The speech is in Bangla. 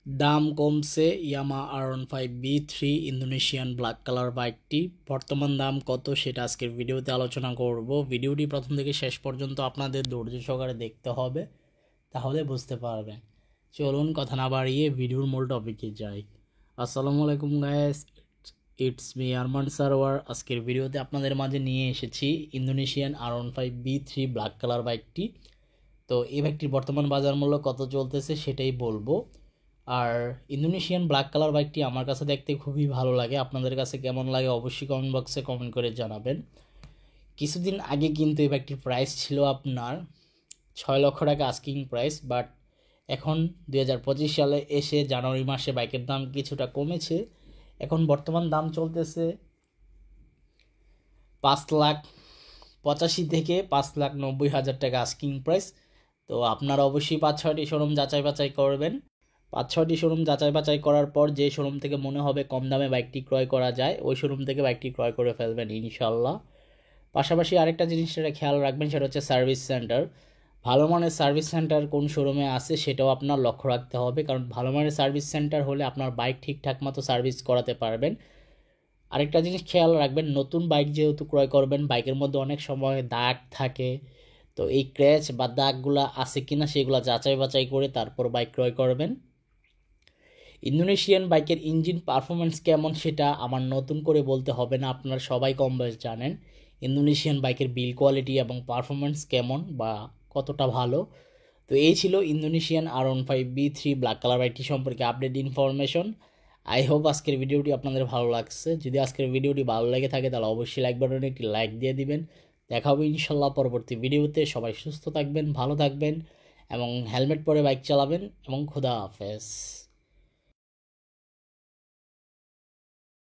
দাম কমছে Yamaha R15B3 Indonesian black colour বাইকটি। বর্তমান দাম কত সেটা আজকের ভিডিওতে আলোচনা করব। ভিডিওটি প্রথম থেকে শেষ পর্যন্ত আপনাদের ধৈর্য সহকারে দেখতে হবে, তাহলে বুঝতে পারবেন। চলুন কথা না বাড়িয়ে ভিডিওর মূল টপিকে যাই। আসসালামু আলাইকুম guys, it's me Arman Sarwar. আজকের ভিডিওতে আপনাদের মাঝে নিয়ে এসেছি ইন্দোনেশিয়ান R15B3 ব্ল্যাক কালার বাইকটি। তো এই বাইকটির বর্তমান বাজার মূল্য কত চলতেছে সেটাই বলবো। আর ইন্দোনেশিয়ান ব্ল্যাক কালার বাইকটি আমার কাছে দেখতে খুবই ভালো লাগে। আপনাদের কাছে কেমন লাগে অবশ্যই কমেন্ট বক্সে কমেন্ট করে জানাবেন। কিছুদিন আগে কিন্তু এই বাইকটির প্রাইস ছিল আপনার 6 লক্ষ টাকা আস্কিং প্রাইস, বাট এখন 2025 সালে এসে জানুয়ারি মাসে বাইকের দাম কিছুটা কমেছে। এখন বর্তমান দাম চলতেছে 5,85,000 থেকে 5,90,000 টাকা আস্কিং প্রাইস। তো আপনারা অবশ্যই 5-6টি শোরুম যাচাই বাছাই করবেন। 5-6টি শোরুম যাচাই বাছাই করার পর যে শোরুম থেকে মনে হবে কম দামে বাইকটি ক্রয় করা যায় ওই শোরুম থেকে বাইকটি ক্রয় করে ফেলবেন ইনশাল্লাহ। পাশাপাশি আরেকটা জিনিস সেটা খেয়াল রাখবেন, সেটা হচ্ছে সার্ভিস সেন্টার। ভালো মানের সার্ভিস সেন্টার কোন শোরুমে আছে সেটাও আপনার লক্ষ্য রাখতে হবে, কারণ ভালো মানের সার্ভিস সেন্টার হলে আপনার বাইক ঠিকঠাক মতো সার্ভিস করাতে পারবেন। আরেকটা জিনিস খেয়াল রাখবেন, নতুন বাইক যেহেতু ক্রয় করবেন বাইকের মধ্যে অনেক সময় দাগ থাকে। তো এই ক্র্যাচ বা দাগগুলা আছে কিনা সেগুলো যাচাই বাছাই করে তারপর বাইক ক্রয় করবেন। ইন্দোনেশিয়ান বাইকের ইঞ্জিন পারফরমেন্স কেমন সেটা আমার নতুন করে বলতে হবে না, আপনারা সবাই কম বেশ জানেন ইন্দোনেশিয়ান বাইকের বিল কোয়ালিটি এবং পারফরমেন্স কেমন বা কতটা ভালো। তো এই ছিল ইন্দোনেশিয়ান R15B3 ব্ল্যাক কালার বাইকটি সম্পর্কে আপডেট ইনফরমেশন। আই হোপ আজকের ভিডিওটি আপনাদের ভালো লাগছে। যদি আজকের ভিডিওটি ভালো লেগে থাকে তাহলে অবশ্যই লাইক বাটনে একটি লাইক দিয়ে দিবেন। দেখা হবে ইনশাল্লাহ পরবর্তী ভিডিওতে। সবাই সুস্থ থাকবেন, ভালো থাকবেন এবং হেলমেট পরে বাইক চালাবেন এবং খোদা হাফেজ।